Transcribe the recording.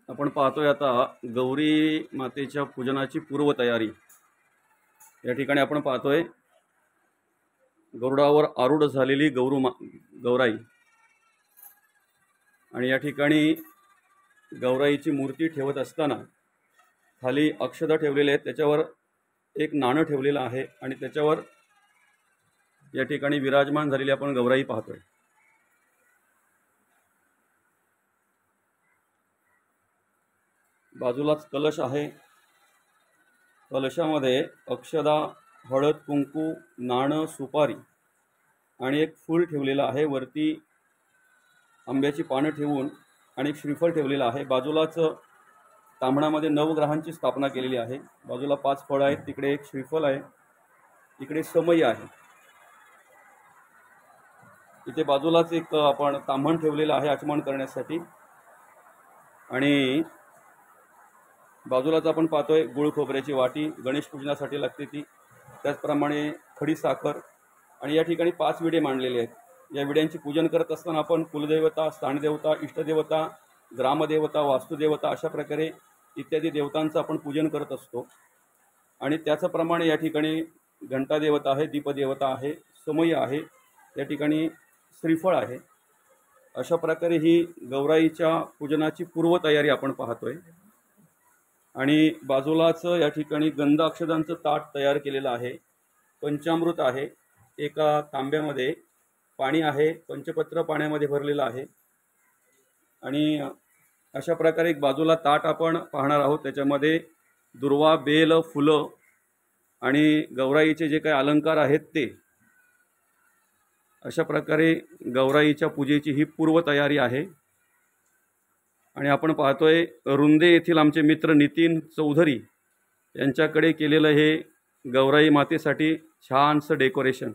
आपण पाहतोय आता गौरी मातेच्या पूजनाची पूर्वतयारी। या ठिकाणी आपण पाहतोय गरुडावर आरूढ झालेली गौराई आणि या ठिकाणी गौराईची मूर्ती ठेवत असताना खाली अक्षता ठेवलेले आहेत, त्याच्यावर एक नाणं ठेवलेलं आहे आणि त्याच्यावर या ठिकाणी विराजमान झालेली आपण गौराई पाहतोय। बाजूलाच कलश आहे, कलशामध्ये अक्षदा, हळद, कुंकू, नाणं, सुपारी आणि एक फूल ठेवलेलं आहे। वरती आंब्याची पानं ठेवून आणि श्रीफळ ठेवलेलं आहे। बाजूलाच तांबणामध्ये नवग्रहांची स्थापना केलेली आहे। बाजूला 5 फळं आहेत, तिकडे एक श्रीफळ आहे, इकडे समई आहे। इथे बाजूलाच एक आपण तांबण ठेवलेलं आहे आचमन करण्यासाठी आणि बाजूलाच आपण पाहतोय गुळ खोबऱ्याची वाटी गणेश पूजनासाठी लागते ती, त्याचप्रमाणे खडी साखर आणि या ठिकाणी 5 विडे मांडलेले आहेत। या विड्यांचे पूजन करत असताना आपण कुलदेवता, स्थानदेवता, इष्टदेवता, ग्रामदेवता, वास्तुदेवता अशा प्रकारे इत्यादी देवतांचं आपण पूजन करत असतो। आणि त्याचप्रमाणे या ठिकाणी घंटादेवता आहे, दीपदेवता आहे, समई आहे, या ठिकाणी श्रीफळ आहे। अशा प्रकारे ही गौराईच्या पूजनाची पूर्वतयारी आपण पाहतोय। आणि बाजूलाच या ठिकाणी गंध अक्षदांचं ताट तयार केलेलं आहे, पंचामृत आहे, एका तांब्यामध्ये पाणी आहे, पंचपत्र पाण्यामध्ये भरलेलं आहे आणि अशा प्रकारे एक बाजूला ताट आपण पाहणार आहोत। त्याच्यामध्ये दुर्वा, बेल, फुलं आणि गौराईचे जे काही अलंकार आहेत ते, अशा प्रकारे गौराईच्या पूजेची ही पूर्वतयारी आहे। आणि आपण पाहतोय रुंदे येथील आमचे मित्र नितीन चौधरी यांच्याकडे केलेलं हे गौराई मातेसाठी छानसं डेकोरेशन।